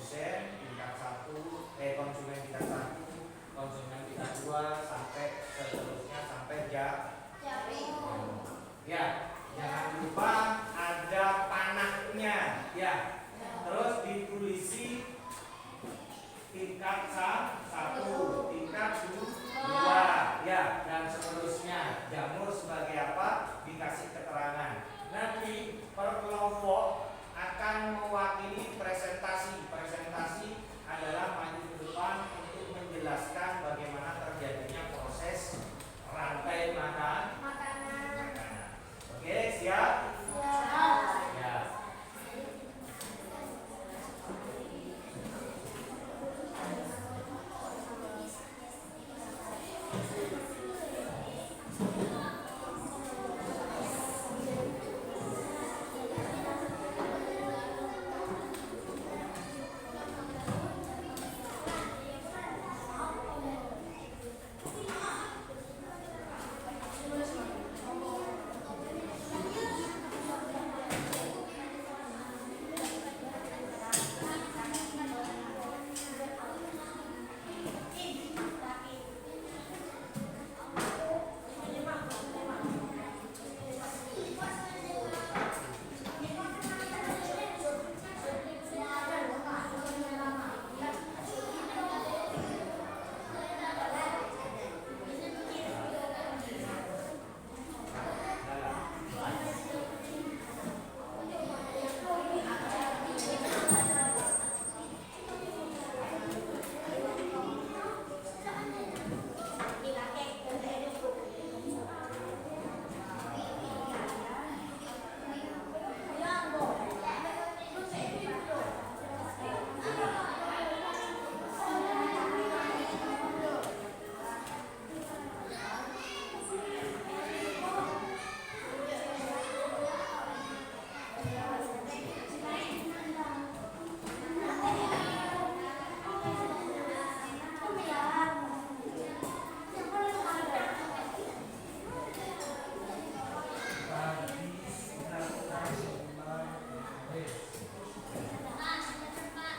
produsen tingkat 1, konsumen tingkat 1, konsumen tingkat 2 sampai seterusnya sampai ya, jangan lupa ada panahnya ya. Terus ditulisi tingkat 1, tingkat 2 ya, dan seterusnya. Jamur sebagai apa? Dikasih keterangan. Nanti per kelompok akan mewakili presentasi. Presentasi adalah maju ke depan untuk menjelaskan bagaimana terjadinya proses rantai makanan. Oke, siap? Ya.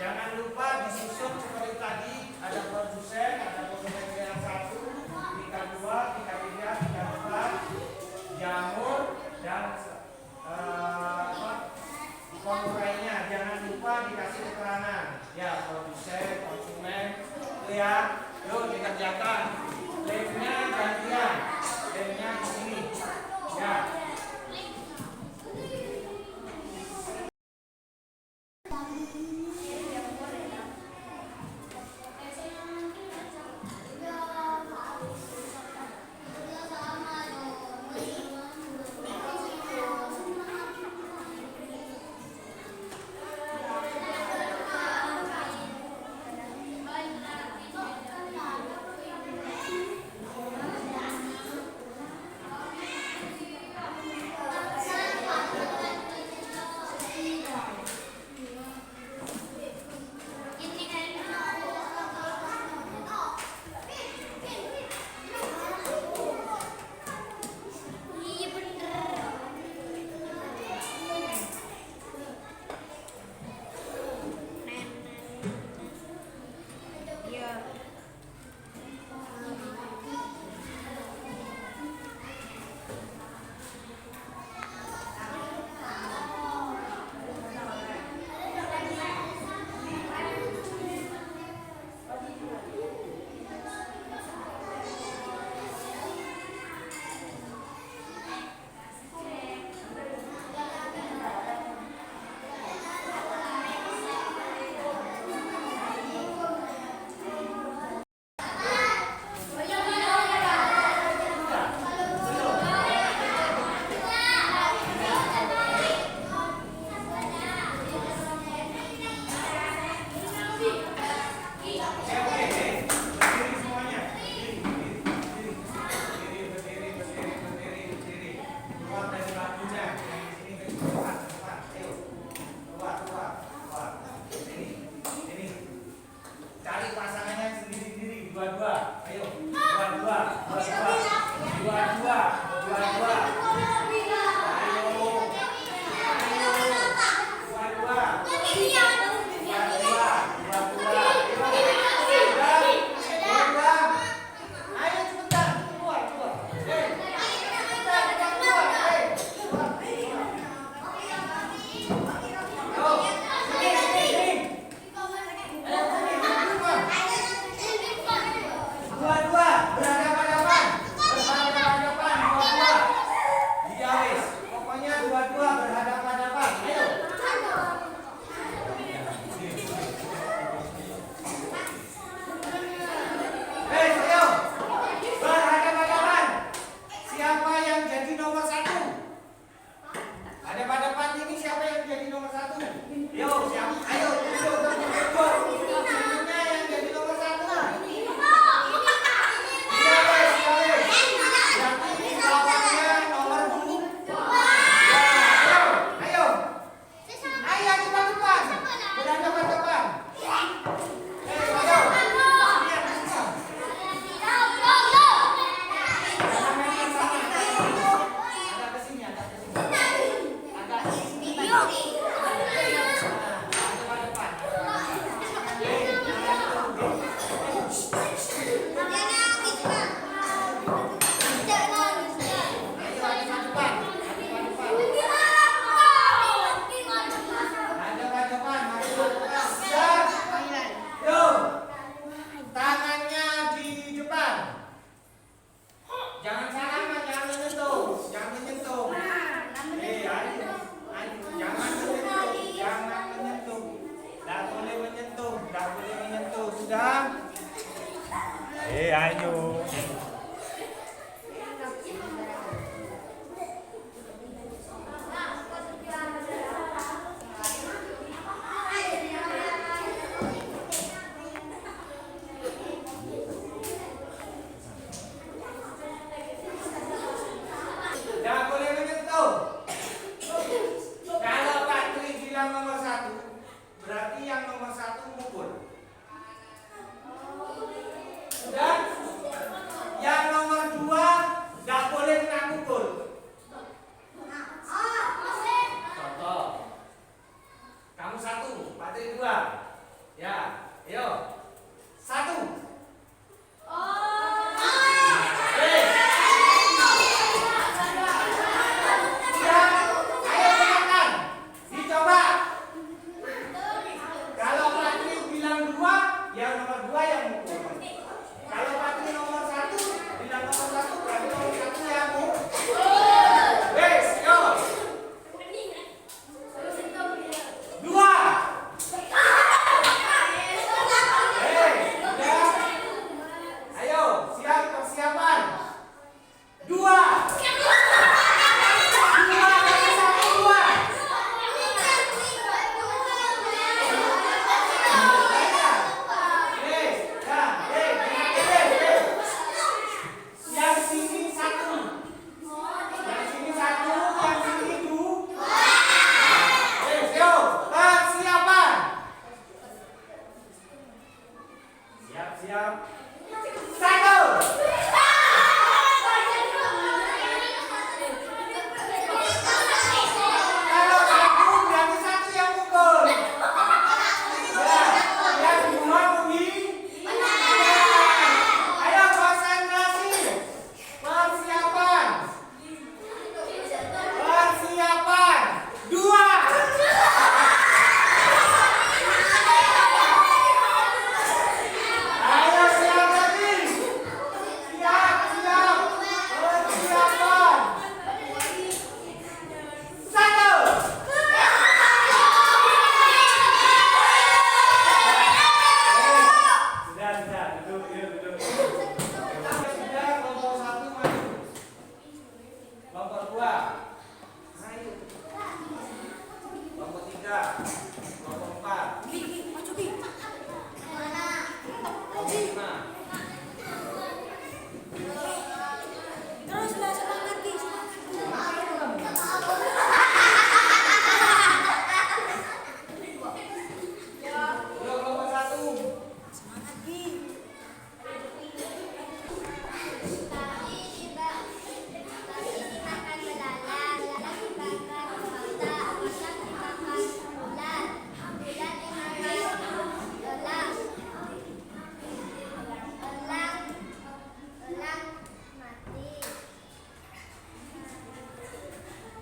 Jangan lupa disusun seperti tadi, ada produsen, ada konsumen tingkat 1, tingkat 2, tingkat 3, tingkat 4, jamur dan pengurainya. Jangan lupa dikasih keterangan. Ya, produsen, konsumen, lihat, yuk dikerjakan. Lemnya gantian, lemnya di sini. Ya. ayo. Jangan boleh menyentuh. Kalau Pak Tri bilang nomor 1, berarti yang nomor 1 mukul. Dan yang nomor 2 nggak boleh kena mukul. Contoh, kamu 1, Pak Tri 2. Ya, ayo 1.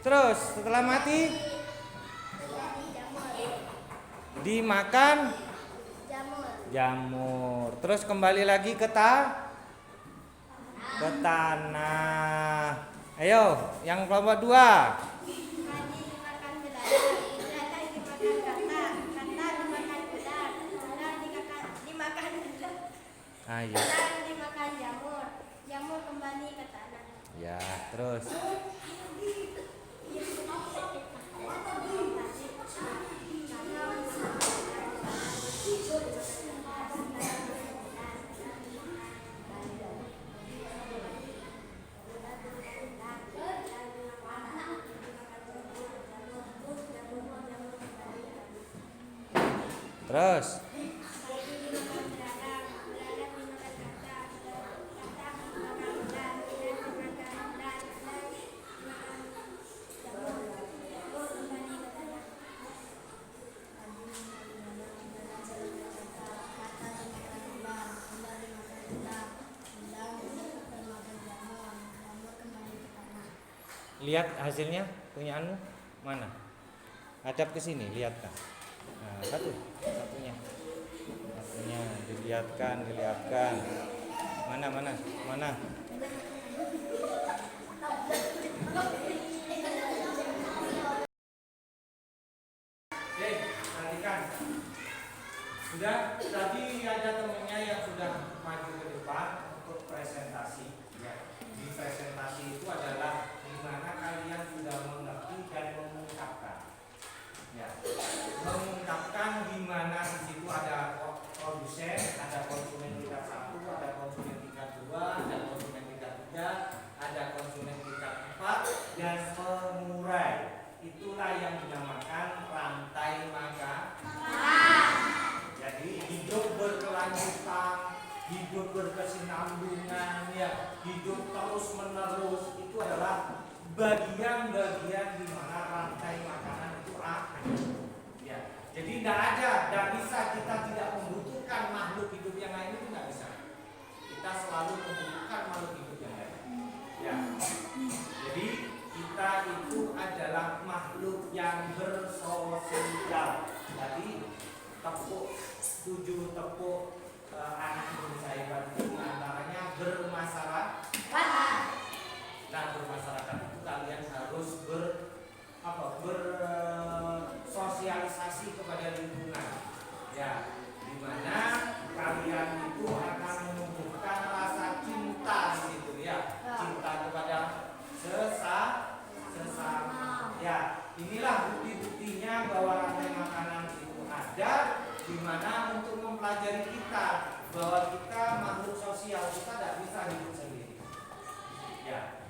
Terus setelah mati dimakan jamur. Terus kembali lagi ke tanah. Ayo, yang kelompok 2. Ayo. Dimakan jamur. Jamur kembali ke tanah. Ya, terus. Terus. Lihat hasilnya punya anu mana? Hadap ke sini, lihat kan. Nah, satunya dilihatkan. Mana? Oke, perhatikan. Sudah tadi ada temennya yang sudah maju ke depan. hidup berkesinambungan, ya, hidup terus menerus, itu adalah bagian-bagian di mana rantai makanan itu ada. Ya, jadi tidak bisa kita tidak membutuhkan makhluk hidup yang lain, itu nggak bisa. Kita selalu membutuhkan makhluk hidup yang lain. Ya, jadi kita itu adalah makhluk yang bersosial. Tadi tepuk 7 tepuk anak Indonesia hebat itu antaranya bermasyarakat. Nah, bermasyarakat itu kalian harus bersosialisasi kepada lingkungan. Ya, dimana kalian itu akan menumbuhkan rasa cinta di situ, ya, cinta kepada sesama. Ya, inilah bukti-buktinya bahwa rantai makanan itu ada, dimana untuk mempelajari kita bahwa kita makhluk sosial, kita tidak bisa hidup sendiri. Ya,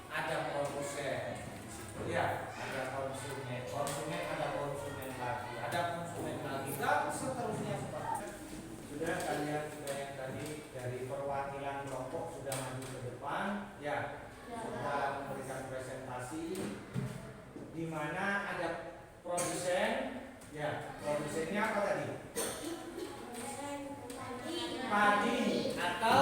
ada produsen di situ, ya, ada konsumen ada konsumen lagi, ada konsumen lagi, dan seterusnya seperti itu. Sudah kalian yang tadi dari perwakilan kelompok sudah maju ke depan, ya, sudah memberikan presentasi, di mana ada produsen, ya, produsennya apa tadi? Padi atau